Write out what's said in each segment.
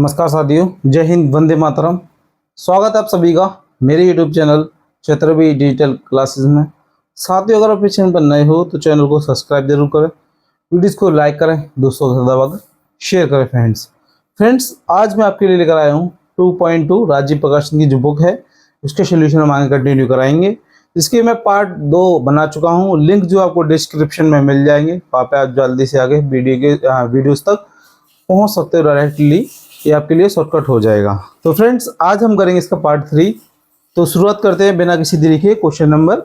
नमस्कार साथियों, जय हिंद, वंदे मातरम। स्वागत है आप सभी का मेरे YouTube channel Chaturvedi digital classes में। साथियों, अगर आप इस चैनल पर नए हो तो चैनल को सब्सक्राइब जरूर करें, वीडियोस को लाइक करें, दोस्तों के साथ दबाकर शेयर करें। फ्रेंड्स आज मैं आपके लिए लेकर आया हूँ 2.2 राजीव प्रकाशन की जो बुक है उसके सोल्यूशन हम आगे कंटिन्यू कराएंगे। इसके मैं पार्ट 2 बना चुका हूँ, लिंक जो आपको डिस्क्रिप्शन में मिल जाएंगे, वहाँ पे आप जल्दी से आगे वीडियोस तक पहुँच सकते हो डायरेक्टली, ये आपके लिए शॉर्टकट हो जाएगा। तो फ्रेंड्स आज हम करेंगे इसका पार्ट 3। तो शुरुआत करते हैं बिना किसी देरी के क्वेश्चन नंबर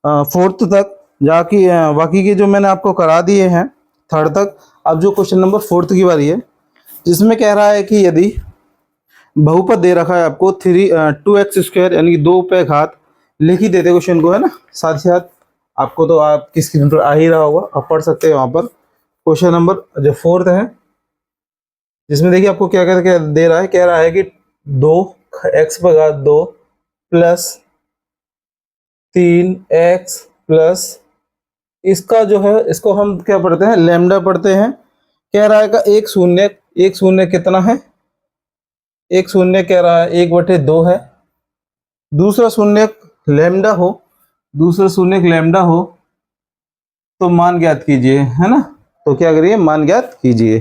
4 तक, जाकि बाकी के जो मैंने आपको करा दिए हैं 3rd तक। अब जो क्वेश्चन नंबर 4 की बारी है, जिसमें कह रहा है कि यदि बहुपद दे रखा है आपको 2x² यानी कि 2 पे घात, लिख ही देते क्वेश्चन को, है ना। साथ ही साथ आपको तो आपकी स्क्रीन पर आ ही रहा होगा, आप पढ़ सकते हैं वहाँ पर। क्वेश्चन नंबर जो 4 है, जिसमें देखिए आपको क्या क्या दे रहा है। कह रहा है कि 2x पर घात 2 प्लस 3x प्लस इसका जो है, इसको हम क्या पढ़ते हैं, लैम्डा पढ़ते हैं। कह रहा है का एक शून्य कितना है, एक शून्य कह रहा है 1/2 है। दूसरा शून्य लैम्डा हो तो मान ज्ञात कीजिए, है ना। तो क्या करिए, मान ज्ञात कीजिए।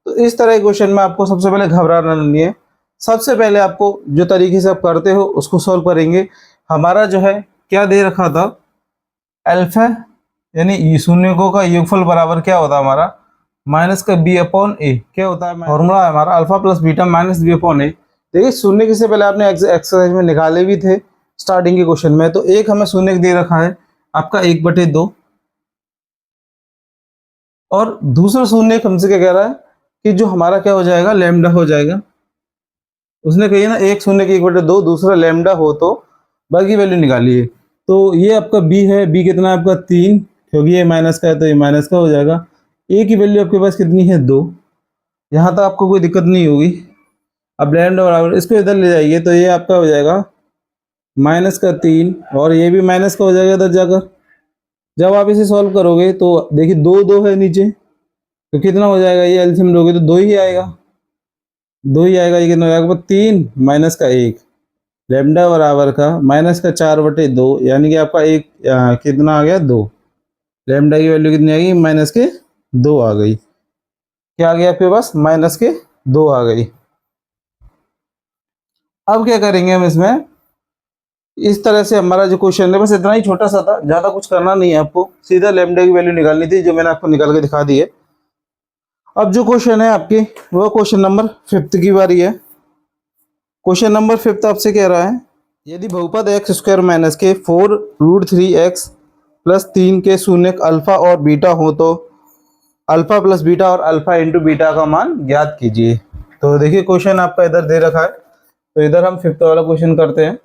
तो इस तरह के क्वेश्चन में आपको सबसे पहले घबराना नहीं है। सबसे पहले आपको जो तरीके से आप करते हो उसको सॉल्व करेंगे। हमारा जो है क्या दे रखा था, अल्फा यानी शून्यकों का योगफल बराबर क्या होता है हमारा, माइनस का b/a। क्या होता है फॉर्मूला है हमारा, alpha plus beta minus b/a। देखिए शून्य से पहले आपने एक्सरसाइज में निकाले भी थे स्टार्टिंग के क्वेश्चन में। तो एक हमें शून्य दे रखा है आपका 1/2, और दूसरा शून्य हमसे क्या कह रहा है कि जो हमारा क्या हो जाएगा, लैम्डा हो जाएगा। उसने कही ना, एक शून्य की 1/2, दूसरा लैम्डा हो तो बाकी वैल्यू निकालिए। तो ये आपका b है, b कितना है आपका 3, क्योंकि ये माइनस का है तो ये माइनस का हो जाएगा। a की वैल्यू आपके पास कितनी है 2। यहाँ तक आपको कोई दिक्कत नहीं होगी। अब लैम्डा बराबर इसको इधर ले जाइए तो ये आपका हो जाएगा -3, और ये भी माइनस का हो जाएगा इधर जाकर। जब आप इसे सॉल्व करोगे तो देखिए 2 है नीचे, तो कितना हो जाएगा, ये एलसीएम लोगे तो 2 ही आएगा, 2 ही आएगा। ये कितना हो जाएगा, 3 माइनस का 1, लैम्डा बराबर का माइनस का 4/2, यानी कि आपका एक कितना आ गया 2। लैम्डा की वैल्यू कितनी आ गई, -2 आ गई। क्या आ गया आपके पास, -2 आ गई। अब क्या करेंगे हम इसमें, इस तरह से हमारा जो क्वेश्चन है बस इतना ही छोटा सा था, ज़्यादा कुछ करना नहीं है आपको, सीधा लैम्डा की वैल्यू निकालनी थी जो मैंने आपको निकाल के दिखा दी है। अब जो क्वेश्चन है आपकी वो क्वेश्चन नंबर 5 की बारी है। क्वेश्चन नंबर 5 आपसे कह रहा है, यदि बहुपद x² माइनस के 4√3x प्लस 3 के शून्य अल्फा और बीटा हो तो अल्फा प्लस बीटा और अल्फा इंटू बीटा का मान ज्ञात कीजिए। तो देखिए क्वेश्चन आपका इधर दे रखा है, तो इधर हम 5th वाला क्वेश्चन करते हैं।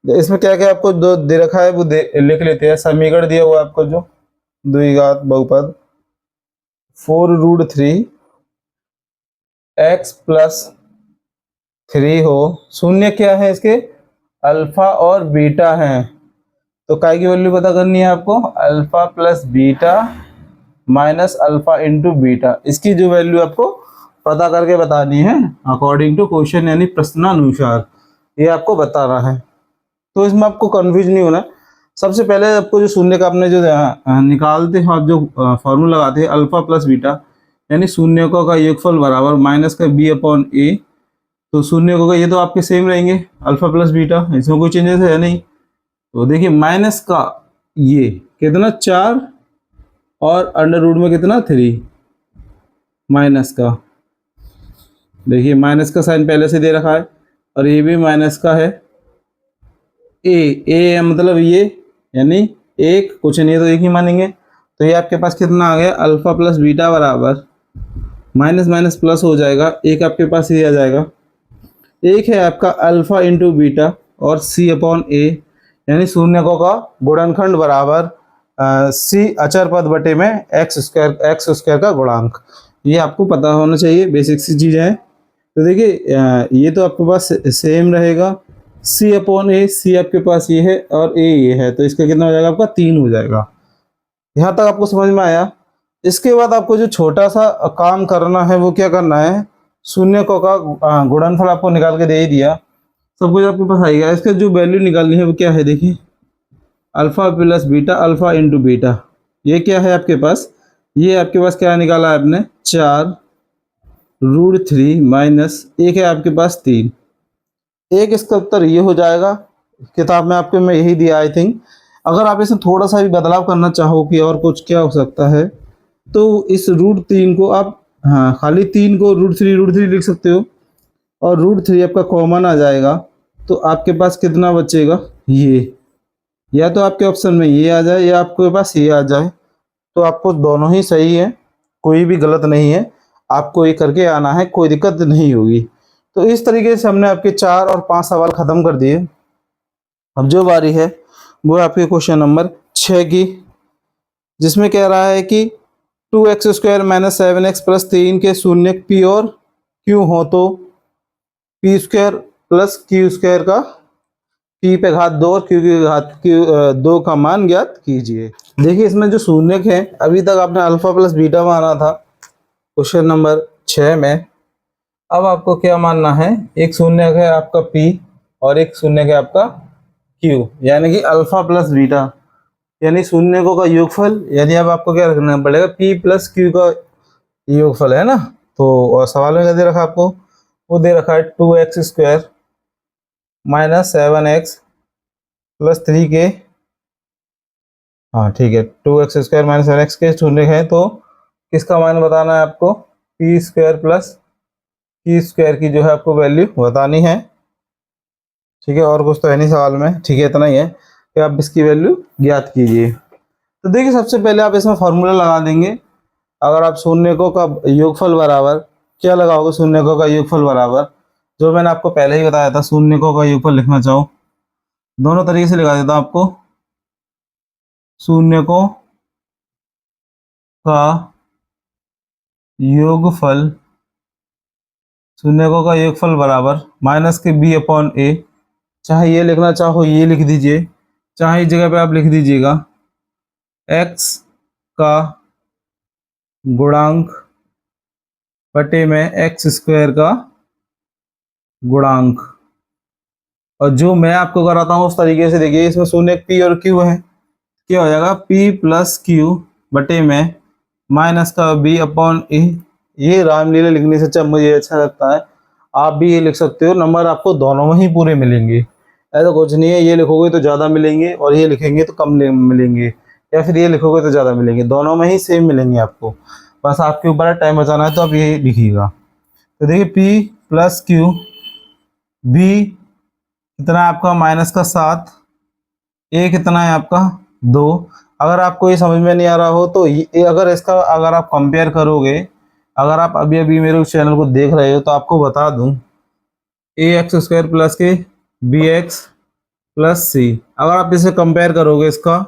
इसमें क्या क्या आपको दो दे रखा है वो लिख लेते हैं। समीकरण दिया हुआ आपको जो द्विघात बहुपद 4√3x प्लस 3 हो, शून्य क्या है इसके, अल्फा और बीटा है। तो काय की वैल्यू पता करनी है आपको, alpha plus beta minus alpha into beta. इसकी जो वैल्यू आपको पता करके बतानी है अकॉर्डिंग टू क्वेश्चन, यानी प्रश्नानुसार ये आपको बताना है। तो इसमें आपको कंफ्यूज नहीं होना। सबसे पहले आपको जो शून्य का आपने जो निकालते हैं, आप जो फॉर्मूला लगाते हैं अल्फा प्लस बीटा यानी शून्यकों का योगफल बराबर माइनस का b/a। तो शून्यकों का ये तो आपके सेम रहेंगे, अल्फा प्लस बीटा, इसमें कोई चेंजेस है नहीं। तो देखिए माइनस का ये कितना 4 और अंडर रूट में कितना 3, माइनस का, देखिए माइनस का साइन पहले से दे रखा है, और ये भी माइनस का है। ए मतलब ये, यानी एक, कुछ नहीं तो एक ही मानेंगे। तो ये आपके पास कितना आ गया, अल्फा प्लस बीटा बराबर माइनस माइनस प्लस हो जाएगा, एक आपके पास ये आ जाएगा। एक है आपका अल्फा इंटू बीटा और c/a, यानी शून्यकों का गुणनखंड बराबर c अचर पद बटे में x² का गुणांक। ये आपको पता होना चाहिए, बेसिक सी चीज़ है। तो देखिए ये तो आपके पास सेम रहेगा, c/a, c आपके पास ये है और a ये है, तो इसका कितना हो जाएगा आपका 3 हो जाएगा। यहाँ तक आपको समझ में आया। इसके बाद आपको जो छोटा सा काम करना है वो क्या करना है, शून्य को का गुणनफल आपको निकाल के दे ही दिया, सब कुछ आपके पास आएगा। इसका जो वैल्यू निकालनी है वो क्या है, देखिए alpha plus beta, alpha into beta, ये क्या है आपके पास, ये आपके पास क्या निकाला है आपने 4√3 माइनस एक है आपके पास 3। एक इसका उत्तर ये हो जाएगा, किताब में आपके में यही दिया आई थिंक। अगर आप इसमें थोड़ा सा भी बदलाव करना चाहो कि और कुछ क्या हो सकता है, तो इस √3 को आप, हाँ खाली 3 को √3 लिख सकते हो और √3 आपका कॉमन आ जाएगा, तो आपके पास कितना बचेगा, ये, या तो आपके ऑप्शन में ये आ जाए या आपके पास ये आ जाए, तो आपको दोनों ही सही है, कोई भी गलत नहीं है, आपको ये करके आना है, कोई दिक्कत नहीं होगी। तो इस तरीके से हमने आपके 4 और 5 सवाल ख़त्म कर दिए। अब जो बारी है वो आपके क्वेश्चन नंबर 6 की, जिसमें कह रहा है कि 2x² माइनस 7x प्लस 3 के शून्य पी और क्यू हो तो p² प्लस q² का p पे घात 2 और q की घात q 2 का मान ज्ञात कीजिए। देखिए इसमें जो शून्यक है, अभी तक आपने अल्फा प्लस बीटा माना था क्वेश्चन नंबर 6 में, अब आपको क्या मानना है, एक शून्यक है आपका p और एक शून्यक है आपका q, यानी कि अल्फा प्लस बीटा यानी शून्यकों का योगफल, यानी अब आपको क्या रखना पड़ेगा, p प्लस q का योगफल है ना। तो और सवाल में क्या दे रखा आपको, वो दे रखा है 2x² माइनस 7x प्लस 3 के, हाँ ठीक है, 2x² माइनस 7x के शून्य है, तो किसका मान बताना है आपको, p² प्लस q² की जो है आपको वैल्यू बतानी है। ठीक है, और कुछ तो है नहीं सवाल में, ठीक है इतना ही है कि आप इसकी वैल्यू ज्ञात कीजिए। तो देखिए सबसे पहले आप इसमें फॉर्मूला लगा देंगे। अगर आप शून्यकों का योगफल बराबर क्या लगाओगे, शून्यकों का योगफल बराबर, जो मैंने आपको पहले ही बताया था, शून्यकों का योगफल लिखना चाहो दोनों तरीके से लिखा देता हूं आपको, शून्यकों का योगफल, शून्यकों का योगफल बराबर माइनस के b/a, चाहे ये लिखना चाहो ये लिख दीजिए, चाहे इस जगह पे आप लिख दीजिएगा x का गुणांक बटे में x² का गुणांक। और जो मैं आपको कराता हूँ उस तरीके से देखिए, इसमें शून्य p और q है, क्या हो जाएगा p प्लस q बटे में माइनस का b/a। ये रामलीला लिखने से अच्छा मुझे अच्छा लगता है, आप भी ये लिख सकते हो, नंबर आपको दोनों में ही पूरे मिलेंगे, ऐसा कुछ नहीं है ये लिखोगे तो ज़्यादा मिलेंगे और ये लिखेंगे तो कम मिलेंगे, या फिर ये लिखोगे तो ज़्यादा मिलेंगे, दोनों में ही सेम मिलेंगे आपको, बस आपके ऊपर है, टाइम बचाना है तो आप ये लिखिएगा। तो देखिए p प्लस q, b कितना है आपका माइनस का 7, a कितना है आपका 2। अगर आपको ये समझ में नहीं आ रहा हो तो ये अगर इसका अगर आप कंपेयर करोगे, अगर आप अभी अभी मेरे चैनल को देख रहे हो तो आपको बता दूं, ax² प्लस के bx प्लस c, अगर आप इसे कंपेयर करोगे इसका,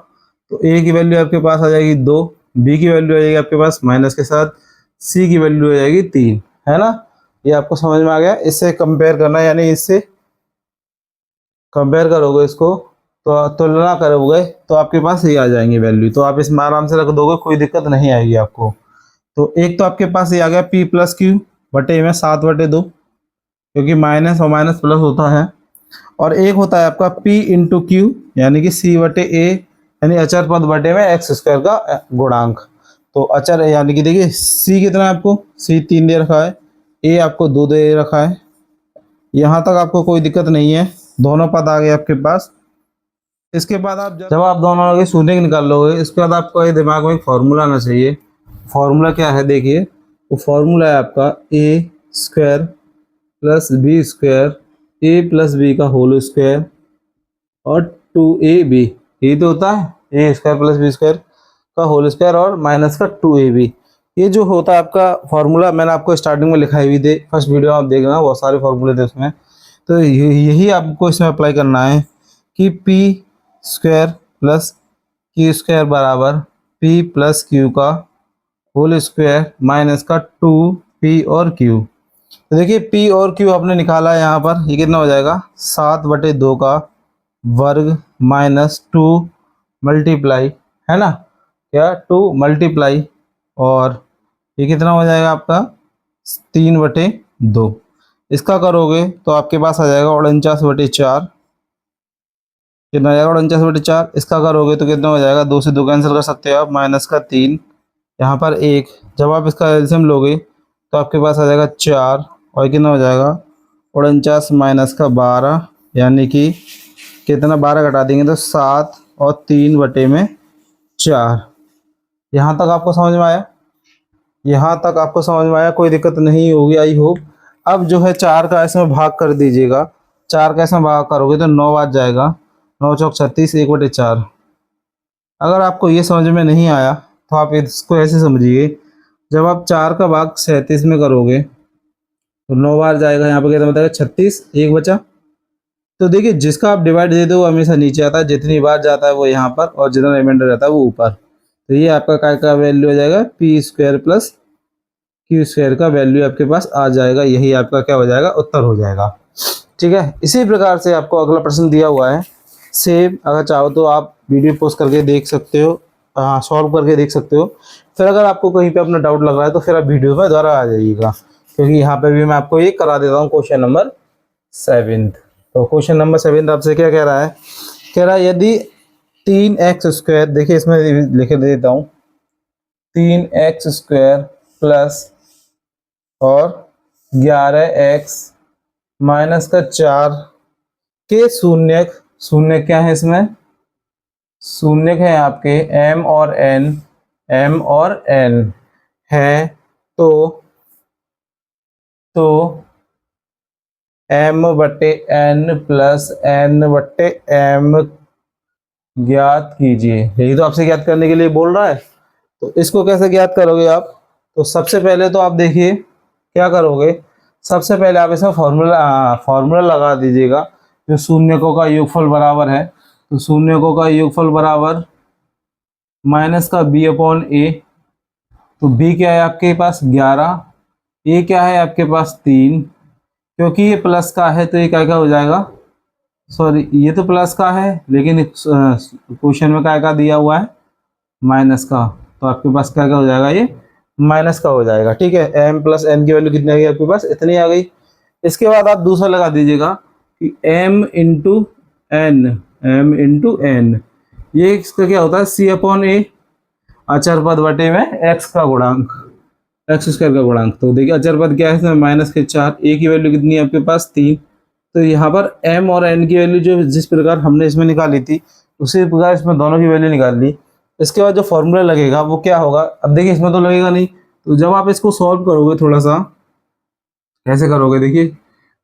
तो a की वैल्यू आपके पास आ जाएगी 2, b की वैल्यू आ जाएगी आपके पास माइनस के साथ, c की वैल्यू आ जाएगी 3, है ना। ये आपको समझ में आ गया, इससे कंपेयर करना, यानी इससे कंपेयर करोगे इसको, तो तुलना करोगे तो आपके पास ये आ जाएंगे वैल्यू, तो आप इसमें आराम से रख दोगे, कोई दिक्कत नहीं आएगी आपको। तो एक तो आपके पास ये आ गया p प्लस क्यू बटे में 7/2, क्योंकि माइनस और माइनस प्लस होता है, और एक होता है आपका p इंटू क्यू, यानी कि c/a, यानी अचर पद बटे में x² का गुणांक। तो अचर यानी कि देखिए c कितना है आपको, c 3 दे रखा है, a आपको 2 दे रखा है, यहाँ तक आपको कोई दिक्कत नहीं है, दोनों पद आ गए आपके पास। इसके बाद आप जब आप दोनों के शून्य निकाल लोगे, इसके बाद आपको ये दिमाग में एक फार्मूला आना चाहिए। फार्मूला क्या है देखिए, वो फार्मूला है आपका a² plus b² a plus b का होल स्क्वायर और 2ab, यही तो होता है a² प्लस b² का होल स्क्वायर और माइनस का 2ab। ये जो होता है आपका फार्मूला, मैंने आपको स्टार्टिंग में लिखाई हुई थी, फर्स्ट वीडियो आप देखना, बहुत सारे फार्मूले थे उसमें, तो यही आपको इसमें अप्लाई करना है कि p² प्लस q² बराबर p प्लस q का होल स्क्वायर माइनस का 2p और q। तो देखिए p और q आपने निकाला है यहाँ पर, ये कितना हो जाएगा 7/2 का वर्ग माइनस 2 मल्टीप्लाई, है ना, क्या 2 मल्टीप्लाई, और ये कितना हो जाएगा आपका 3/2 2। इसका करोगे तो आपके पास आ जाएगा 49/4। कितना आ जाएगा 49/4। इसका करोगे तो कितना हो जाएगा, 2 से 2 कैंसिल कर सकते हो आप, -3। यहाँ पर 1। जब आप इसका एलसीएम लोगे तो आपके पास आ जाएगा 4, और कितना हो जाएगा 49 - 12, यानी कि कितना 12 घटा देंगे तो 7 और 3/4। यहाँ तक आपको समझ में आया? यहाँ तक आपको समझ में आया? कोई दिक्कत नहीं होगी आई होप। अब जो है 4 का इसमें भाग कर दीजिएगा। 4 का इसमें भाग करोगे तो 9 आ जाएगा। 9 चौक 36, 1/4। अगर आपको ये समझ में नहीं आया तो आप इसको ऐसे समझिए, जब आप 4 का भाग 37 में करोगे तो 9 बार जाएगा, यहाँ पर कितना बताएगा 36, 1 बचा। तो देखिए जिसका आप डिवाइड दे दो वो हमेशा नीचे आता है, जितनी बार जाता है वो यहाँ पर, और जितना रिमाइंडर रहता है वो ऊपर। तो ये आपका काय का वैल्यू हो जाएगा p² + q² का वैल्यू आपके पास आ जाएगा। यही आपका क्या हो जाएगा, उत्तर हो जाएगा। ठीक है, इसी प्रकार से आपको अगला प्रश्न दिया हुआ है सेम। अगर चाहो तो आप वीडियो पोस्ट करके देख सकते हो, सॉल्व करके देख सकते हो। फिर अगर आपको कहीं पे अपना डाउट लग रहा है तो फिर आप वीडियो में दोबारा आ जाइएगा, क्योंकि यहाँ पे भी मैं आपको ये करा देता हूँ क्वेश्चन नंबर 7। तो क्वेश्चन नंबर 7 आपसे क्या कह रहा है, कह रहा है यदि 3x², देखिए इसमें लिख देता हूँ, 3x² प्लस और 11x - 4 के शून्यक, शून्य क्या है इसमें, शून्यक है आपके m और n है। तो m/n + n/m ज्ञात कीजिए। यही तो आपसे ज्ञात करने के लिए बोल रहा है। तो इसको कैसे ज्ञात करोगे आप? तो सबसे पहले तो आप देखिए क्या करोगे, सबसे पहले आप इसमें फॉर्मूला लगा दीजिएगा। जो शून्यकों का योगफल बराबर है, तो शून्यकों का योगफल बराबर माइनस का b/a। तो b क्या है आपके पास 11, a क्या है आपके पास 3। क्योंकि ये प्लस का है तो ये क्या क्या हो जाएगा, सॉरी ये तो प्लस का है लेकिन क्वेश्चन में क्या क्या दिया हुआ है, माइनस का। तो आपके पास क्या क्या हो जाएगा, ये माइनस का हो जाएगा। ठीक है, m + n की वैल्यू कितनी आ गई आपके पास, इतनी आ गई। इसके बाद आप दूसरा लगा दीजिएगा कि m × n, ये इसका क्या होता है c/a, अचर पद बटे में x का गुणांक, x² का गुणांक। तो देखिए अचर पद क्या है इसमें -4, a की वैल्यू कितनी है आपके पास 3। तो यहाँ पर m और n की वैल्यू जो जिस प्रकार हमने इसमें निकाली थी उसी प्रकार इसमें दोनों की वैल्यू निकाल ली। इसके बाद जो फॉर्मूला लगेगा वो क्या होगा, अब देखिए इसमें तो लगेगा नहीं। तो जब आप इसको सॉल्व करोगे थोड़ा सा कैसे करोगे, देखिए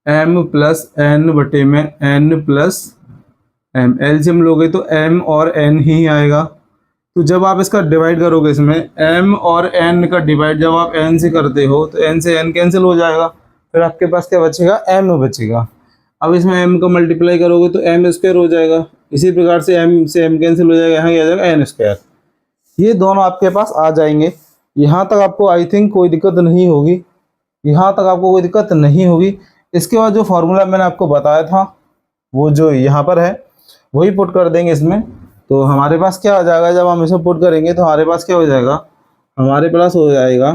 m + n बटे में n + m, एलसीएम लोगे तो m और n ही आएगा। तो जब आप इसका डिवाइड करोगे, इसमें m और n का डिवाइड जब आप n से करते हो तो n से n कैंसिल हो जाएगा, फिर आपके पास क्या बचेगा, m बचेगा। अब इसमें m का मल्टीप्लाई करोगे तो m² हो जाएगा। इसी प्रकार से m से m कैंसिल हो जाएगा, यहाँ क्या आ जाएगा n²। ये दोनों आपके पास आ जाएंगे। यहाँ तक आपको आई थिंक कोई दिक्कत नहीं होगी, यहाँ तक आपको कोई दिक्कत नहीं होगी। इसके बाद जो फॉर्मूला मैंने आपको बताया था वो जो यहाँ पर है वही पुट कर देंगे इसमें। तो हमारे पास क्या आ जाएगा, जब हम इसमें पुट करेंगे तो हमारे पास क्या हो जाएगा, हमारे पास हो जाएगा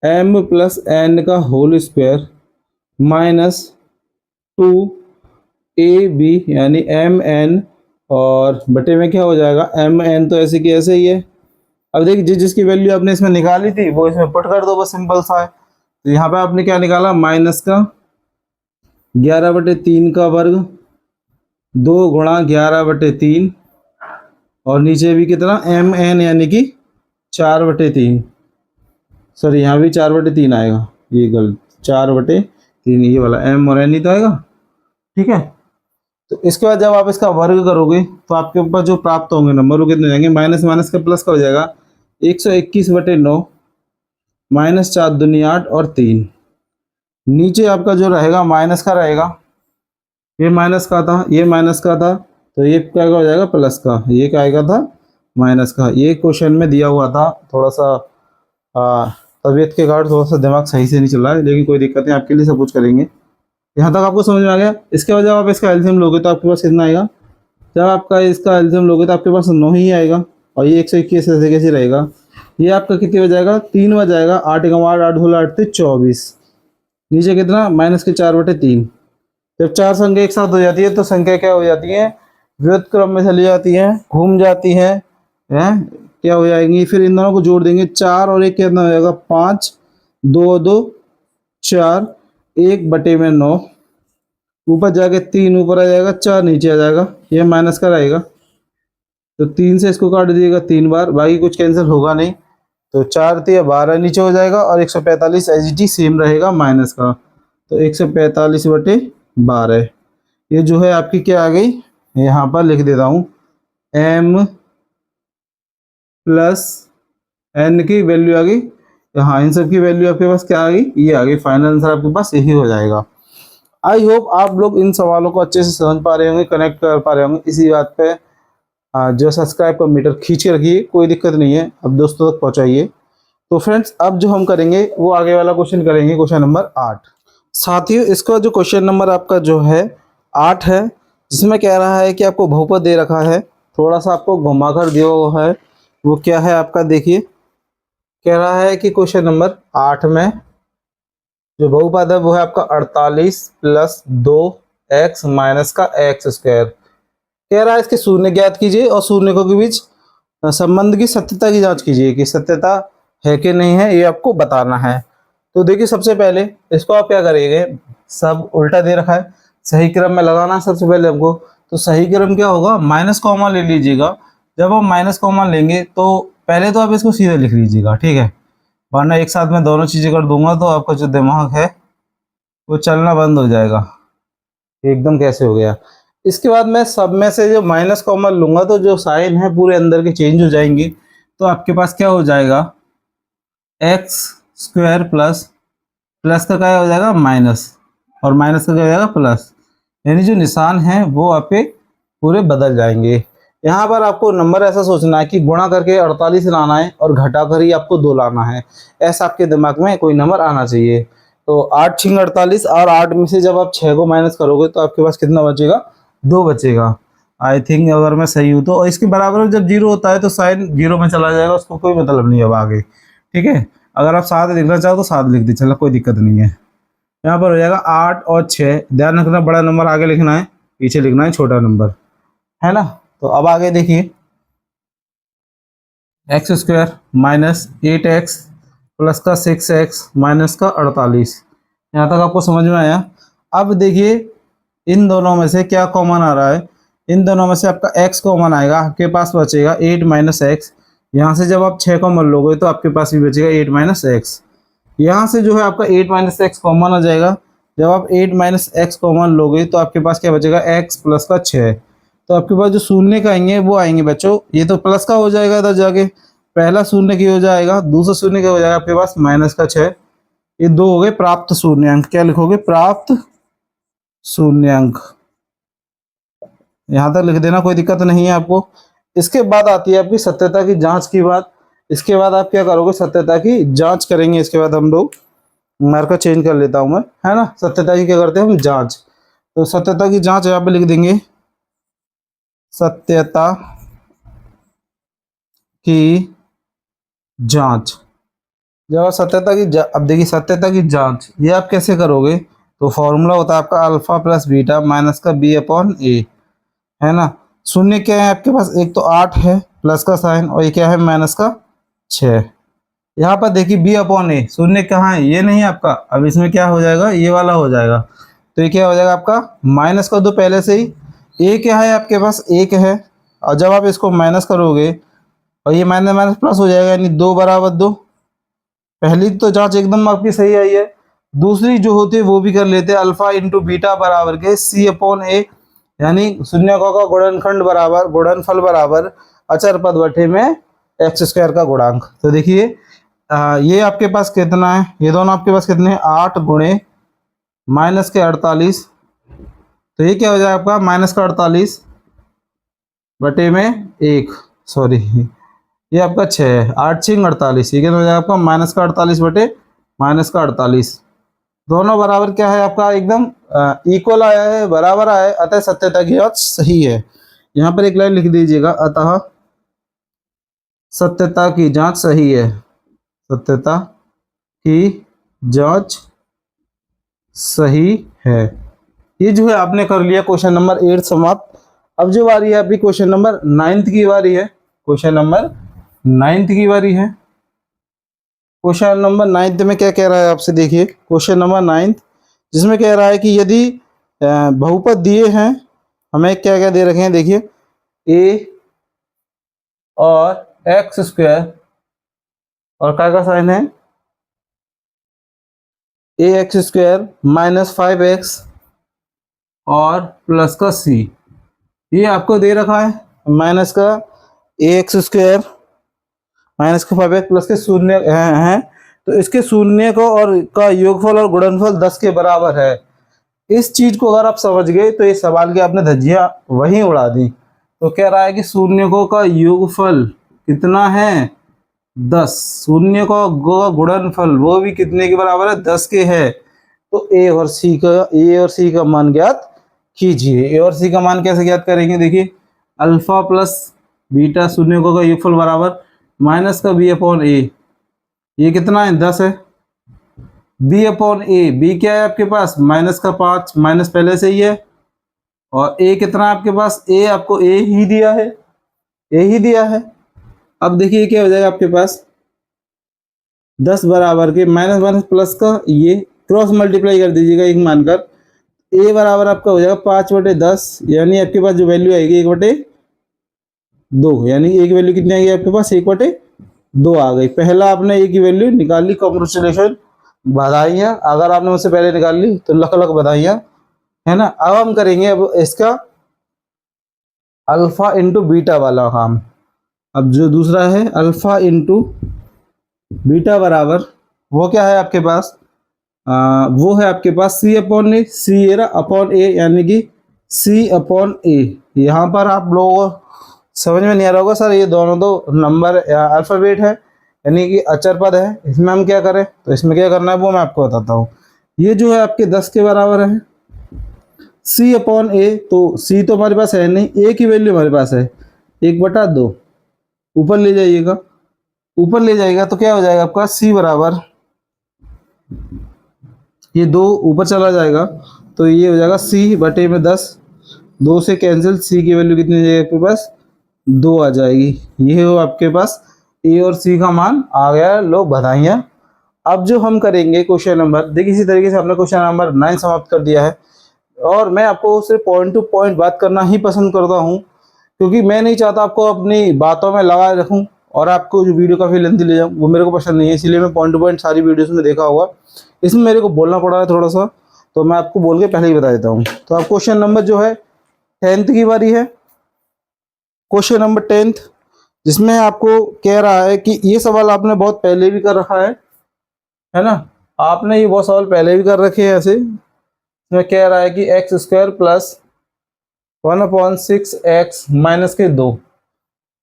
m + n का होल स्क्वायर -2ab, यानी mn, और बटे में क्या हो जाएगा mn, तो ऐसे की ऐसे ही है। अब देखिए जिसकी वैल्यू आपने इसमें निकाली थी वो इसमें पुट कर दो, बस सिंपल सा है। तो यहाँ पे आपने क्या निकाला, माइनस का 11/3 का वर्ग 2 × 11/3, और नीचे भी कितना mn यानी कि 4/3, सॉरी यहाँ भी 4/3 आएगा, ये गलत, 4/3 ये वाला m और n ही तो आएगा। ठीक है, तो इसके बाद जब आप इसका वर्ग करोगे तो आपके ऊपर जो प्राप्त होंगे नंबर वो कितने हो जाएंगे, माइनस माइनस का प्लस का हो जाएगा 121/9, -4 दूनी 8 और 3। नीचे आपका जो रहेगा माइनस का रहेगा, ये माइनस का था, ये माइनस का था, तो ये क्या हो जाएगा प्लस का, ये क्या आएगा था माइनस का। ये क्वेश्चन में दिया हुआ था, थोड़ा सा तबीयत के कारण थोड़ा सा दिमाग सही से नहीं चल रहा है, लेकिन कोई दिक्कत नहीं, आपके लिए सब कुछ करेंगे। यहाँ तक आपको समझ में आ गया। इसके बाद जब आप इसका एलसीएम लोगे तो आपके पास कितना आएगा, जब आपका इसका एलसीएम लोगे तो आपके पास 9 ही आएगा, और ये 121 ऐसे कैसे रहेगा, ये आपका कितने हो जाएगा 3 हो जाएगा, 8 × 8 8 16 8 24, नीचे कितना, -4/3। जब चार संख्या एक साथ हो जाती है तो संख्या क्या हो जाती है, व्युत्क्रम क्रम में चली जाती है, घूम जाती है, क्या हो जाएंगी। फिर इन दोनों को जोड़ देंगे, 4 और 1 कितना हो जाएगा, 5, 2 2 4, 1/9। ऊपर जाके 3 ऊपर आ जाएगा, 4 नीचे आ जाएगा, ये माइनस का रहेगा। तो 3 से इसको काट दीजिएगा 3 बार, बाकी कुछ कैंसिल होगा नहीं। तो 4 3 12 नीचे हो जाएगा, और 145 एच डी सेम रहेगा माइनस का। तो 145/12 ये जो है आपकी क्या आ गई, यहाँ पर लिख देता हूँ, m प्लस n की वैल्यू आ गई। हाँ, इन सब की वैल्यू आपके पास क्या आ गई, ये आ गई। फाइनल आंसर आपके पास यही हो जाएगा। आई होप आप लोग इन सवालों को अच्छे से समझ पा रहे होंगे, कनेक्ट कर पा रहे होंगे। इसी बात पे जो सब्सक्राइब का मीटर खींच के रखिए, कोई दिक्कत नहीं है, अब दोस्तों तक पहुंचाइए। तो फ्रेंड्स, अब जो हम करेंगे वो आगे वाला क्वेश्चन करेंगे, क्वेश्चन नंबर 8। साथियों, इसका जो क्वेश्चन नंबर आपका जो है 8 है, जिसमें कह रहा है कि आपको बहुपद दे रखा है, थोड़ा सा आपको घुमाकर दिया हुआ है। वो क्या है आपका, देखिए, कह रहा है कि क्वेश्चन नंबर 8 में जो बहुपद है वो है आपका 48 + 2x माइनस का x²। कह रहा है इसके शून्य ज्ञात कीजिए और शून्य के बीच संबंध की सत्यता की जांच कीजिए कि सत्यता है कि नहीं है, ये आपको बताना है। तो देखिए, सबसे पहले इसको आप क्या करेंगे, सब उल्टा दे रखा है, सही क्रम में लगाना है सबसे पहले हमको। तो सही क्रम क्या होगा, माइनस कॉमा ले लीजिएगा। जब हम माइनस कॉमा लेंगे तो पहले तो आप इसको सीधे लिख लीजिएगा, ठीक है, वरना एक साथ में दोनों चीज़ें कर दूंगा तो आपका जो दिमाग है वो चलना बंद हो जाएगा, एकदम कैसे हो गया। इसके बाद मैं सब में से जो माइनस कॉमन लूंगा तो जो साइन है पूरे अंदर के चेंज हो जाएंगे। तो आपके पास क्या हो जाएगा, x² प्लस प्लस का क्या हो जाएगा माइनस, और माइनस का क्या हो जाएगा प्लस, यानी जो निशान है वो आपके पूरे बदल जाएंगे। यहाँ पर आपको नंबर ऐसा सोचना है कि गुणा करके 48 लाना है और घटा कर ही आपको 2 लाना है, ऐसा आपके दिमाग में कोई नंबर आना चाहिए। तो 8 6 48, और 8 में से जब आप 6 को माइनस करोगे तो आपके पास कितना बचेगा, 2 बचेगा। आई थिंक अगर मैं सही हूँ तो। और इसके बराबर में जब 0 होता है तो साइन 0 में चला जाएगा, उसको कोई मतलब नहीं है अब आगे, ठीक है। अगर आप 7 लिखना चाहो तो 7 लिख दीजिए, चलो कोई दिक्कत नहीं है। यहाँ पर हो जाएगा 8 और 6, ध्यान रखना बड़ा नंबर आगे लिखना है, पीछे लिखना है छोटा नंबर, है ना। तो अब आगे देखिए, x² माइनस 8x प्लस का 6x माइनस का 48। यहाँ तक आपको समझ में आया। अब देखिए, इन दोनों में से क्या कॉमन आ रहा है, इन दोनों में से आपका x कॉमन आएगा, आपके पास बचेगा 8 - x। यहाँ से जब आप 6 कॉमन लोगे तो आपके पास भी बचेगा 8 - x। यहाँ से जो है आपका 8 - x कॉमन आ जाएगा। जब आप 8 - x कॉमन लोगे तो आपके पास क्या बचेगा, x प्लस का 6। तो आपके पास जो शून्य का आएंगे वो आएंगे बच्चों, ये तो प्लस का हो जाएगा इधर जाके, पहला शून्य की हो जाएगा, दूसरा शून्य का हो जाएगा आपके पास -6। ये 2 हो गए प्राप्त शून्यांक। क्या लिखोगे, प्राप्त शून्यांक। यहाँ तक लिख देना, कोई दिक्कत नहीं है आपको। इसके बाद आती है आपकी सत्यता की जांच की बात। इसके बाद आप क्या करोगे, सत्यता की जांच करेंगे। इसके बाद हम लोग, मार्कर चेंज कर लेता हूं मैं, है ना। सत्यता की क्या करते हैं हम, जांच। तो सत्यता की जांच यहाँ पे लिख देंगे, सत्यता की जांच। जब आप सत्यता की अब देखिए, सत्यता की जांच ये आप कैसे करोगे, तो फॉर्मूला होता है आपका अल्फा प्लस बीटा माइनस का b/a, है ना। शून्य क्या है आपके पास, एक तो 8 है प्लस का साइन, और ये क्या है माइनस का 6। यहाँ पर देखिए b/a, शून्य कहाँ है, ये नहीं है आपका, अब इसमें क्या हो जाएगा, ये वाला हो जाएगा। तो ये क्या हो जाएगा आपका, माइनस कर दो पहले से ही। ए क्या है आपके पास, 1 है, और जब आप इसको माइनस करोगे और ये माइनस माइनस प्लस हो जाएगा, यानी 2 बराबर 2। पहली तो जांच एकदम आपकी सही आई है। दूसरी जो होती है वो भी कर लेते हैं, अल्फा इंटू बीटा बराबर के c/a, यानी शून्यकों का गुणनखंड बराबर गुणनफल बराबर अचर पद बटे में x² का गुणांक। तो देखिए, ये आपके पास कितना है, ये दोनों आपके पास कितने हैं, 8 गुणे माइनस के 48। तो ये क्या हो जाएगा आपका, माइनस का 48 बटे में 1, सॉरी, ये आपका 6 है, 8 6 48, ये क्या हो जाएगा आपका माइनस का 48 बटे माइनस का 48। दोनों बराबर क्या है आपका, एकदम इक्वल आया है, बराबर आया है, अतः सत्यता की जांच सही है। यहाँ पर एक लाइन लिख दीजिएगा, अतः सत्यता की जांच सही है, सत्यता की जांच सही है। ये जो है आपने कर लिया क्वेश्चन नंबर 8 समाप्त। अब जो बारी है आपकी क्वेश्चन नंबर 9 की बारी है। क्वेश्चन नंबर 9 की बारी है। क्वेश्चन नंबर 9 में क्या कह रहा है आपसे, देखिए क्वेश्चन नंबर 9 जिसमें कह रहा है कि यदि बहुपद दिए हैं, हमें क्या क्या दे रखे हैं, देखिए ए और एक्स स्क्वायर और क्या का साइन है, ए एक्स स्क्वायर माइनस 5x और प्लस का सी, ये आपको दे रखा है माइनस का ए एक्स स्क्वायर माइनस का 5x प्लस के शून्य हैं, तो इसके शून्य को और का योगफल और गुणनफल 10 के बराबर है। इस चीज को अगर आप समझ गए तो ये सवाल की आपने धज्जियां वहीं उड़ा दी। तो कह रहा है कि शून्यकों का योगफल कितना है, 10, शून्य का गुणनफल वो भी कितने के बराबर है, 10 के है। तो ए और सी का मान ज्ञात कीजिए। ए और सी का मान कैसे ज्ञात करेंगे, देखिए अल्फा प्लस बीटा शून्यकों का योगफल बराबर माइनस का बी अपॉन ए, ये कितना है, 10 है। बी अपॉन ए, बी क्या है आपके पास, माइनस का 5, माइनस पहले से ही है। और ए कितना है आपके पास, ए आपको ए ही दिया है, ए ही दिया है। अब देखिए क्या हो जाएगा आपके पास, 10 बराबर के माइनस माइनस प्लस का ये क्रॉस मल्टीप्लाई कर दीजिएगा एक मानकर, ए बराबर आपका हो जाएगा 5/10, यानी आपके पास जो वैल्यू आएगी 1/2, यानी ए की वैल्यू कितनी आएगी आपके पास, 1/2 आ गई। पहला आपने ए की वैल्यू निकाल ली, कॉन्ग्रेचुलेशन, बधाइयाँ। अगर आपने मुझसे पहले निकाल ली तो लख लख बधाइयाँ, है ना। अब हम करेंगे अब इसका अल्फा इंटू बीटा वाला काम। अब जो दूसरा है अल्फा इंटू बीटा बराबर, वो क्या है आपके पास, वो है आपके पास सी अपॉन ए, सी ए अपॉन ए, यानी कि सी अपॉन ए। यहाँ पर आप लोगों को समझ में नहीं आ रहा होगा, सर ये दोनों तो नंबर अल्फ़ाबेट है, यानी कि अचर पद है, इसमें हम क्या करें, तो इसमें क्या करना है वो मैं आपको बताता हूँ। ये जो है आपके 10 के बराबर है, सी अपॉन ए, तो सी तो हमारे पास है नहीं, ए की वैल्यू हमारे पास है 1/2, ऊपर ले जाइएगा, ऊपर ले जाएगा तो क्या हो जाएगा आपका, सी बराबर ये 2 ऊपर चला जाएगा, तो ये हो जाएगा सी बटे में 10, 2 से कैंसिल, सी की वैल्यू कितनी जाएगी आपके पास, 2 आ जाएगी। ये हो आपके पास ए और सी का मान आ गया, लो बधाइयाँ। अब जो हम करेंगे क्वेश्चन नंबर, देखिए इसी तरीके से हमने क्वेश्चन नंबर 9 समाप्त कर दिया है। और मैं आपको सिर्फ पॉइंट टू पॉइंट बात करना ही पसंद करता हूँ, क्योंकि मैं नहीं चाहता आपको अपनी बातों में लगा रखूँ और आपको जो वीडियो काफ़ी लेंथी ले जाऊँ, वो मेरे को पसंद नहीं है। इसलिए मैं पॉइंट टू पॉइंट सारी वीडियोस में देखा होगा, इसमें मेरे को बोलना पड़ा है थोड़ा सा, तो मैं आपको बोल के पहले ही बता देता हूँ। तो अब क्वेश्चन नंबर जो है 10th की बारी है, क्वेश्चन नंबर 10th, जिसमें आपको कह रहा है कि ये सवाल आपने बहुत पहले भी कर रखा है ना, आपने ये बहुत सवाल पहले भी कर रखे हैं ऐसे। इसमें कह रहा है कि x square plus 1/6x minus के 2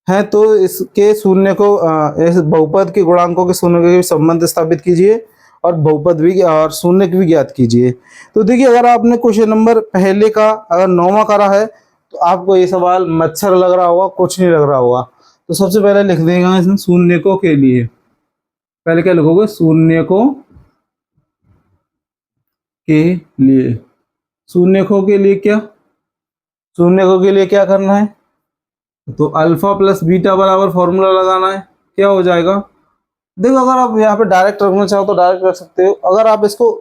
है, तो इसके शून्य को इस बहुपद के गुणांकों के शून्य के संबंध स्थापित कीजिए और बहुपद भी और शून्य भी ज्ञात कीजिए। तो देखिए अगर आपने क्वेश्चन नंबर पहले का अगर 9वां करा है तो आपको ये सवाल मच्छर लग रहा होगा, कुछ नहीं लग रहा होगा। तो सबसे पहले लिख देगा इसमें शून्यकों के लिए, पहले क्या लिखोगे, शून्यकों के लिए, शून्यकों के लिए क्या, शून्यकों के लिए क्या करना है, तो अल्फा प्लस बीटा बराबर फॉर्मूला लगाना है। क्या हो जाएगा, देखो अगर आप यहाँ पे डायरेक्ट रखना चाहो तो डायरेक्ट रख सकते हो, अगर आप इसको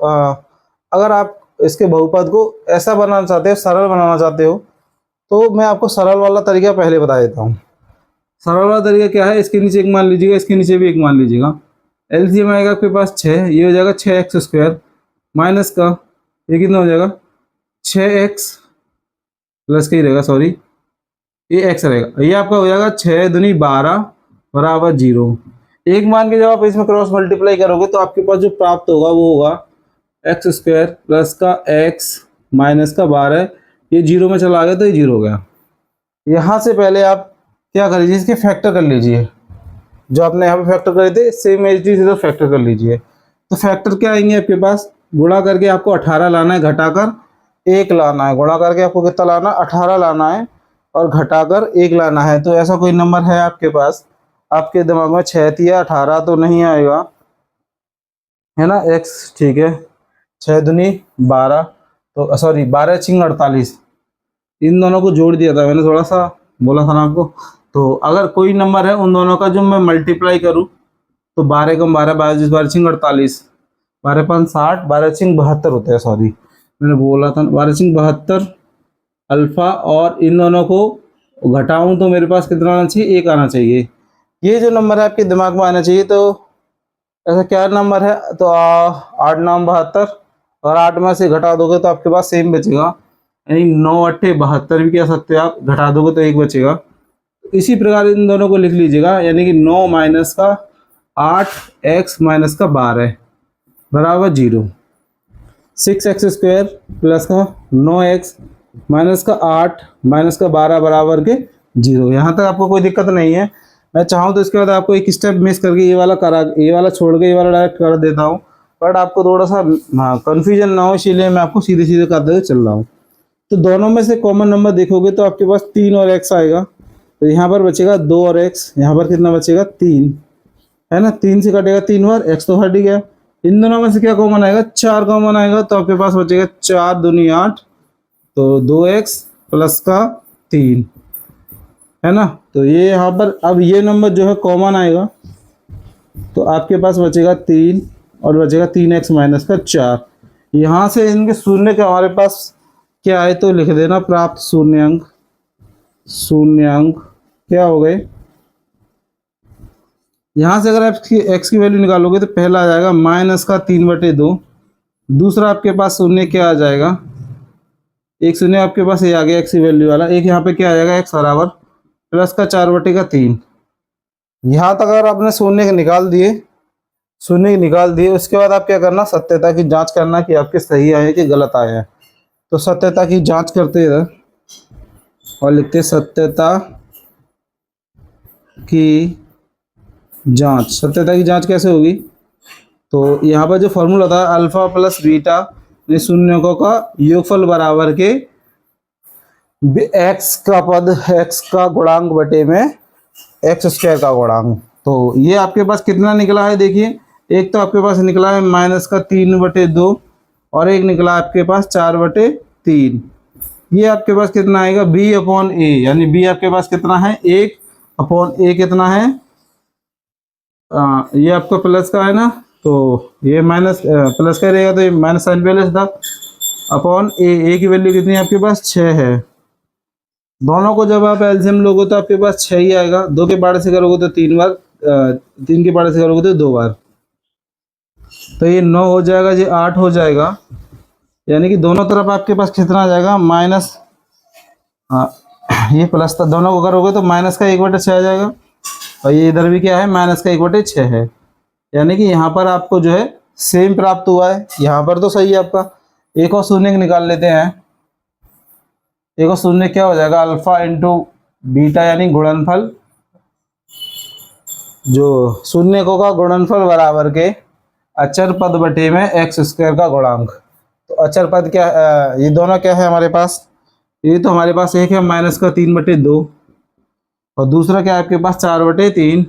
अगर आप इसके बहुपद को ऐसा बनाना चाहते हो, सरल बनाना चाहते हो, तो मैं आपको सरल वाला तरीका पहले बता देता हूँ। सरल वाला तरीका क्या है, इसके नीचे एक मान लीजिएगा, इसके नीचे भी एक मान लीजिएगा, एलसीएम आएगा आपके पास 6, ये हो जाएगा 6x स्क्वायर माइनस का ये कितना हो जाएगा 6x प्लस का ही रहेगा, सॉरी ये x रहेगा, ये आपका हो जाएगा 6 दूनी 12 बराबर 0। एक मान के जब आप इसमें क्रॉस मल्टीप्लाई करोगे तो आपके पास जो प्राप्त होगा वो होगा एक्स स्क्वायर प्लस का x माइनस का 12, ये 0 में चला गया तो ये 0 हो गया। यहाँ से पहले आप क्या कर लीजिए, इसके फैक्टर कर लीजिए, जो आपने यहाँ पे फैक्टर करे थे सेम एच डी से तो फैक्टर कर लीजिए। तो फैक्टर क्या आएंगे आपके पास, गुणा करके आपको 18 लाना है, घटाकर 1 लाना है, गुणा करके आपको कितना लाना है 18 लाना है और घटाकर 1 लाना है। तो ऐसा कोई नंबर है आपके पास, आपके दिमाग में 6 या 18 तो नहीं आएगा, है ना, x ठीक है। 6 दूनी 12, तो सॉरी 12 छिंग 48, इन दोनों को जोड़ दिया था मैंने, थोड़ा सा बोला था ना आपको। तो अगर कोई नंबर है उन दोनों का जो मैं मल्टीप्लाई करूँ तो 12 कम 12, 22, 12 छिंग 48, 12 5 60, 12 छिंग 72 होते हैं, सॉरी मैंने बोला था 12 छिंग 72 अल्फ़ा, और इन दोनों को घटाऊं तो मेरे पास कितना आना चाहिए, 1 आना चाहिए। ये जो नंबर है आपके दिमाग में आना चाहिए। तो ऐसा क्या नंबर है, तो 8 9 72, और 8 में से घटा दोगे तो आपके पास सेम बचेगा, यानी 9 8 72 भी कह सकते हैं आप, घटा दोगे तो 1 बचेगा। इसी प्रकार इन दोनों को लिख लीजिएगा, यानी कि 9 माइनस का 8 x माइनस का 12 बराबर 0, 6x स्क्वायर प्लस का 9x माइनस का 8 माइनस का 12 बराबर के 0। यहाँ तक आपको कोई दिक्कत नहीं है। मैं चाहूँ तो इसके बाद आपको एक स्टेप मिस करके ये वाला छोड़ के ये वाला डायरेक्ट कर देता हूँ, बट आपको थोड़ा सा कन्फ्यूजन ना हो, इसीलिए मैं आपको सीधे सीधे करते हुए चल रहा हूँ। तो दोनों में से कॉमन नंबर देखोगे तो आपके पास 3 और x आएगा, तो यहाँ पर बचेगा 2 और x, यहाँ पर कितना बचेगा 3, है ना। 3 से कटेगा 3 बार, x तो हट गया। इन दोनों में से क्या कॉमन आएगा, 4 कॉमन आएगा, तो आपके पास बचेगा 4 दूनी 8, तो 2x प्लस का 3, है ना। तो ये यहाँ पर अब ये नंबर जो है कॉमन आएगा, तो आपके पास बचेगा 3 और बचेगा 3x माइनस का 4। यहाँ से इनके शून्य का हमारे पास क्या आए तो लिख देना, प्राप्त शून्यांक क्या हो गए। यहाँ से अगर आप x की वैल्यू निकालोगे तो पहला आ जाएगा माइनस का 3/2, दूसरा आपके पास शून्य क्या आ जाएगा, एक शून्य आपके पास ये आ गया x की वैल्यू वाला, एक यहाँ पे क्या आ जाएगा x बराबर प्लस का 4/3। यहाँ तक अगर आपने शून्य निकाल दिए, उसके बाद आप क्या करना, सत्यता की जांच करना कि आपके सही आए कि गलत आए हैं। तो सत्यता की जांच करते हैं और लिखते सत्यता की जांच कैसे होगी। तो यहाँ पर जो फॉर्मूला था अल्फा प्लस बीटा शून्यों का योगफल बराबर के x का गुणांक बटे में x स्क्वायर का गुणांक। तो ये आपके पास कितना निकला है, देखिए एक तो आपके पास निकला है माइनस का 3/2 और एक निकला आपके पास 4/3। ये आपके पास कितना आएगा b/a, यानी b आपके पास कितना है 1/a कितना है, ये आपका प्लस का है ना, तो ये माइनस प्लस का रहेगा, तो ये माइनस साइन पहले था अपॉन a की वैल्यू कितनी है आपके पास 6 है। दोनों को जब आप एलसीएम लोगे तो आपके पास 6 ही आएगा, 2 के पाड़े से करोगे तो 3 बार, 3 के पाड़े से करोगे तो 2 बार, तो ये 9 हो जाएगा, ये 8 हो जाएगा, यानी कि दोनों तरफ आपके पास कितना आ जाएगा माइनस, ये प्लस था, दोनों को करोगे तो माइनस का 1/6 आ जाएगा, और ये इधर भी क्या है माइनस का 1/6 है, यानी कि यहाँ पर आपको जो है सेम प्राप्त हुआ है। यहाँ पर तो सही है आपका। एक और शून्य निकाल लेते हैं, एक और शून्य क्या हो जाएगा अल्फा इंटू बीटा, यानी गुणनफल, जो शून्यकों का गुणनफल बराबर के अचर पद बटे में x स्क्वायर का गुणांक। तो अचर पद क्या, ये दोनों क्या है हमारे पास, ये तो हमारे पास एक है माइनस का 3/2 और दूसरा क्या है आपके पास 4/3।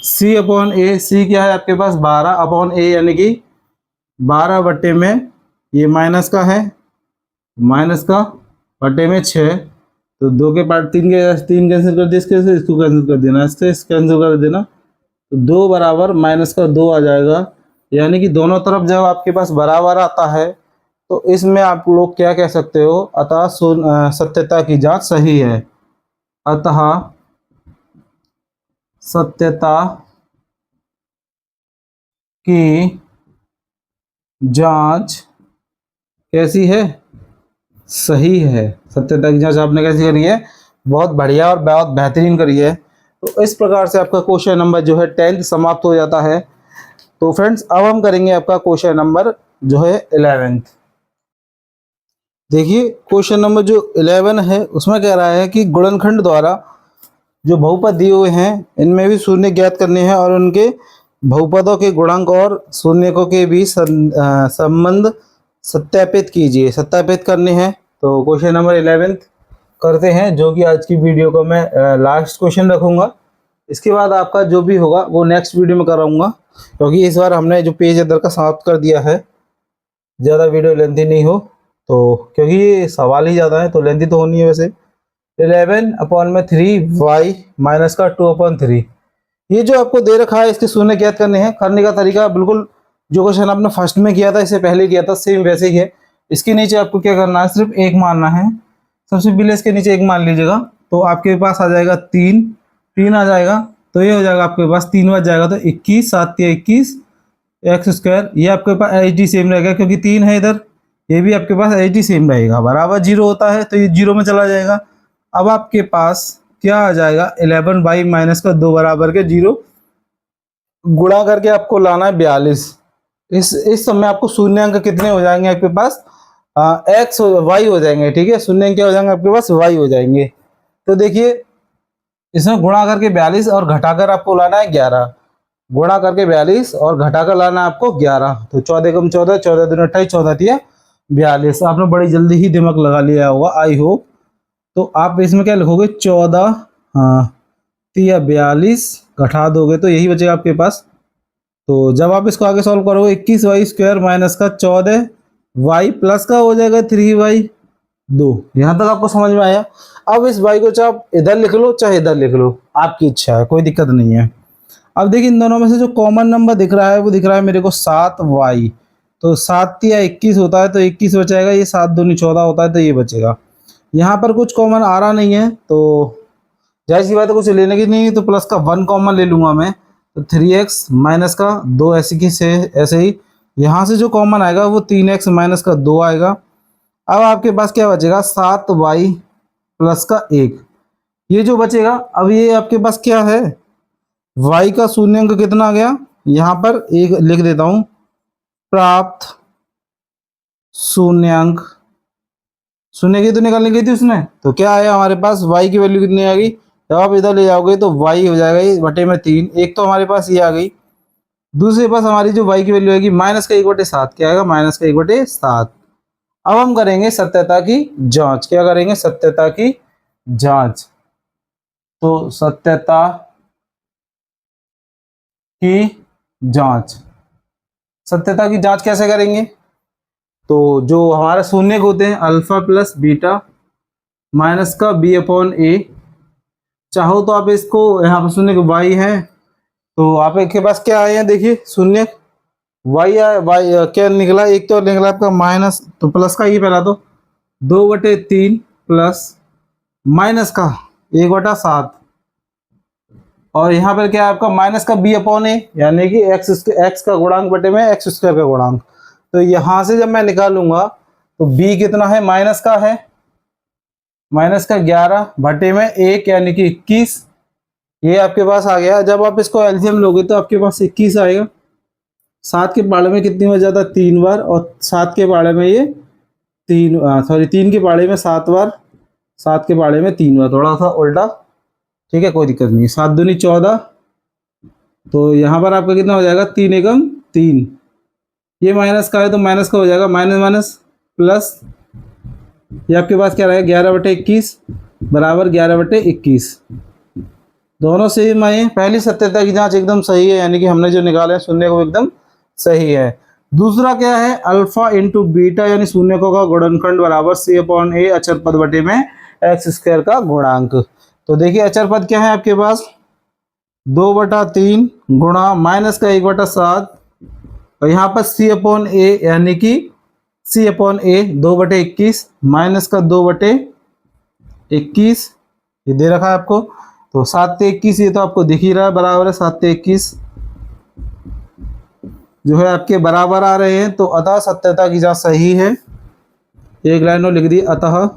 c क्या है आपके पास 12/a, यानी कि 12 बटे में ये माइनस का है, माइनस का बटे में 6, तो 2 के पार्ट 3 कैंसिल कर दिया, इसको कैंसिल कर देना, इससे कैंसिल कर देना, तो 2 बराबर माइनस का 2 आ जाएगा। यानी कि दोनों तरफ जब आपके पास बराबर आता है तो इसमें आप लोग क्या कह सकते हो, अतः सत्यता की जांच सही है, अतः सत्यता की जांच कैसी है, सही है। सत्यता की जांच आपने कैसी करी है, बहुत बढ़िया और बहुत बेहतरीन करी है। तो इस प्रकार से आपका क्वेश्चन नंबर जो है 10th समाप्त हो जाता है। तो फ्रेंड्स अब हम करेंगे आपका क्वेश्चन नंबर जो है 11th। देखिए क्वेश्चन नंबर जो 11 है उसमें कह रहा है कि गुणनखंड द्वारा जो बहुपद दिए हुए हैं इनमें भी शून्य ज्ञात करने हैं और उनके बहुपदों के गुणांक और शून्यकों के बीच संबंध सत्यापित कीजिए, सत्यापित करने हैं। तो क्वेश्चन नंबर 11 करते हैं, जो कि आज की वीडियो को मैं लास्ट क्वेश्चन रखूँगा। इसके बाद आपका जो भी होगा वो नेक्स्ट वीडियो में कराऊंगा, क्योंकि इस बार हमने जो पेज इधर का समाप्त कर दिया है ज़्यादा वीडियो लेंथी नहीं हो, तो क्योंकि ये सवाल ही ज़्यादा है तो लेंथी तो होनी है वैसे। 11/3 y माइनस का 2/3, ये जो आपको दे रखा है इसके शून्य ज्ञात करने हैं। करने का तरीका बिल्कुल जो क्वेश्चन आपने फर्स्ट में किया था, इससे पहले किया था, सेम वैसे ही है। इसके नीचे आपको क्या करना है, सिर्फ एक मानना है। सबसे पहले इसके नीचे एक मान लीजिएगा, तो आपके पास आ जाएगा 3, 3 आ जाएगा, तो ये हो जाएगा आपके पास 3 बच जाएगा, तो 21, 7 या 21 एक्स स्क्वायर। ये आपके पास एच डी सेम रहेगा क्योंकि 3 है इधर, ये भी आपके पास एच डी सेम रहेगा। बराबर 0 होता है तो ये 0 में चला जाएगा। अब आपके पास क्या आ जाएगा, 11 माइनस का 2 बराबर के 0, गुणा करके आपको लाना है 42। इस समय आपको शून्य अंक कितने हो जाएंगे आपके पास, एक्स वाई हो जाएंगे, ठीक है। शून्य अंक क्या हो जाएंगे आपके पास, वाई हो जाएंगे। तो देखिए इसमें गुणा करके 42 और घटाकर आपको लाना है 11, गुणा करके 42 और घटाकर लाना है आपको 11, तो 14 कम 14, 14 दूनी 28, 14 तिया 42। आपने बड़ी जल्दी ही दिमाग लगा लिया होगा आई होप। तो आप इसमें क्या लिखोगे, 14 तिया 42 घटा दोगे तो यही बचेगा आपके पास। तो जब आप इसको आगे सॉल्व करोगे, 21y स्क्वायर माइनस का 14y प्लस का हो जाएगा 3y2। यहाँ तक आपको समझ में आया। अब इस y को चाहे आप इधर लिख लो चाहे इधर लिख लो, आपकी इच्छा है, कोई दिक्कत नहीं है। अब देखिए इन दोनों में से जो कॉमन नंबर दिख रहा है वो दिख रहा है मेरे को 7y, तो 7 या 21 होता है तो 21 बचेगा, ये 7 दूनी 14 होता है तो ये बचेगा। यहाँ पर कुछ कॉमन आ रहा नहीं है तो जाहिर सी बात है कुछ लेने की नहीं है, तो प्लस का 1 कॉमन ले लूंगा मैं, तो 3x माइनस का 2 ऐसे की से ऐसे ही। यहाँ से जो कॉमन आएगा वो 3x माइनस का 2 आएगा। अब आपके पास क्या बचेगा, 7y प्लस का 1, ये जो बचेगा। अब ये आपके पास क्या है, y का शून्यंक कितना आ गया, यहाँ पर एक लिख देता हूँ, प्राप्त शून्यंक। शून्य की तो निकालनी गई थी उसने, तो क्या आया हमारे पास, y की वैल्यू कितनी आ गई। जब आप इधर ले जाओगे तो y हो जाएगा ये बटे में 3, एक तो हमारे पास ये आ गई, दूसरे पास हमारी जो y की वैल्यू आएगी माइनस का 1/7, क्या आएगा माइनस का 1/7। अब हम करेंगे सत्यता की जांच, क्या करेंगे, सत्यता की जांच। तो सत्यता की जांच, सत्यता की जांच कैसे करेंगे, तो जो हमारे शून्य होते हैं अल्फा प्लस बीटा माइनस का b/a, चाहो तो आप इसको यहाँ पर शून्य को y है, तो आपके पास क्या आए हैं, देखिए शून्य y क्या निकला, एक तो निकला आपका माइनस, तो प्लस का ये पहला तो 2/3 प्लस माइनस का 1/7, और यहाँ पर क्या है आपका माइनस का b/a, यानी कि x का गुणांक बटे में x स्क्वायर का गुणांक। तो यहाँ से जब मैं निकालूंगा तो b कितना है, माइनस का है, माइनस का 11 बटे में 1 यानी कि 21, ये आपके पास आ गया। जब आप इसको एलसीएम लोगे तो आपके पास 21 आएगा। 7 के पाड़े में कितनी बार जाता है, 3 बार, और 7 के पाड़े में ये 3 के पाड़े में 7 बार, 7 के पाड़े में 3 बार, थोड़ा सा उल्टा, ठीक है कोई दिक्कत नहीं। 7 दूनी 14, तो यहाँ पर आपका कितना हो जाएगा, 3 एकम 3, ये माइनस का है तो माइनस का हो जाएगा, माइनस माइनस प्लस, ये आपके पास क्या रहेगा 11/21 बराबर 11/21, दोनों सेम आए। पहली सत्यता की जांच एकदम सही है, यानी कि हमने जो निकाला है शून्य को एकदम सही है। दूसरा क्या है, अल्फा इंटू बीटा यानी शून्यकों का गुणनखंड बराबर c/a अचर पद बटे में x स्क्वायर का गुणांक। तो देखिए अचर पद क्या है आपके पास, 2/3 गुणा माइनस का 1/7, और यहाँ पर c/a यानी कि c/a 2/21 माइनस का 2/21, ये दे रखा है आपको। तो 7 से 21 ये तो आपको दिख ही रहा है, बराबर है 7 से 21 जो है आपके बराबर आ रहे हैं। तो अतः सत्यता की जांच सही है, एक लाइन में लिख दी, अतः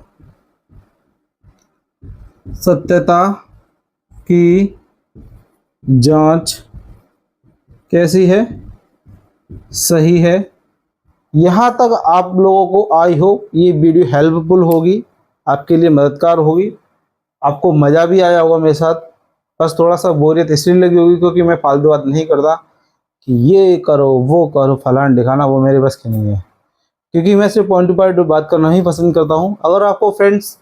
सत्यता की जांच कैसी है, सही है। यहाँ तक आप लोगों को आई होप ये वीडियो हेल्पफुल होगी, आपके लिए मददगार होगी, आपको मज़ा भी आया होगा मेरे साथ। बस थोड़ा सा बोरियत इसलिए लगी होगी क्योंकि मैं फालतू बात नहीं करता कि ये करो वो करो फलान दिखाना, वो मेरे बस की नहीं है, क्योंकि मैं सिर्फ पॉइंट टू पॉइंट बात करना ही पसंद करता हूँ। अगर आपको फ्रेंड्स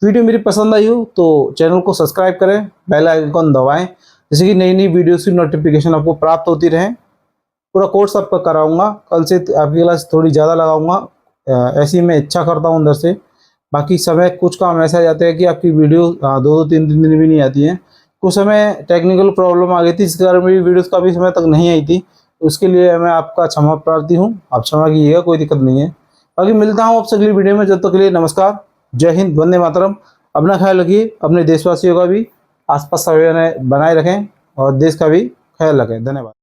वीडियो मेरी पसंद आई हो तो चैनल को सब्सक्राइब करें, बेल आइकन दबाएं, जैसे कि नई नई वीडियोस की नोटिफिकेशन आपको प्राप्त होती रहे। पूरा कोर्स आपका कराऊंगा। कल से आपकी क्लास थोड़ी ज़्यादा लगाऊंगा, ऐसी मैं इच्छा करता हूँ अंदर से। बाकी समय कुछ काम ऐसा आ जाते हैं कि आपकी वीडियो 2-2 3 3 दिन भी नहीं आती हैं। कुछ समय टेक्निकल प्रॉब्लम आ गई थी, जिसके कारण मेरी वीडियोस काफ़ी समय तक नहीं आई थी। उसके लिए मैं आपका क्षमा प्रार्थी हूँ, आप क्षमा कीजिएगा, कोई दिक्कत नहीं है। बाकी मिलता हूँ आपसे अगली वीडियो में, जब तक के लिए नमस्कार, जय हिंद, वंदे मातरम। अपना ख्याल रखिए, अपने देशवासियों का भी, आसपास सभी बनाए रखें और देश का भी ख्याल रखें। धन्यवाद।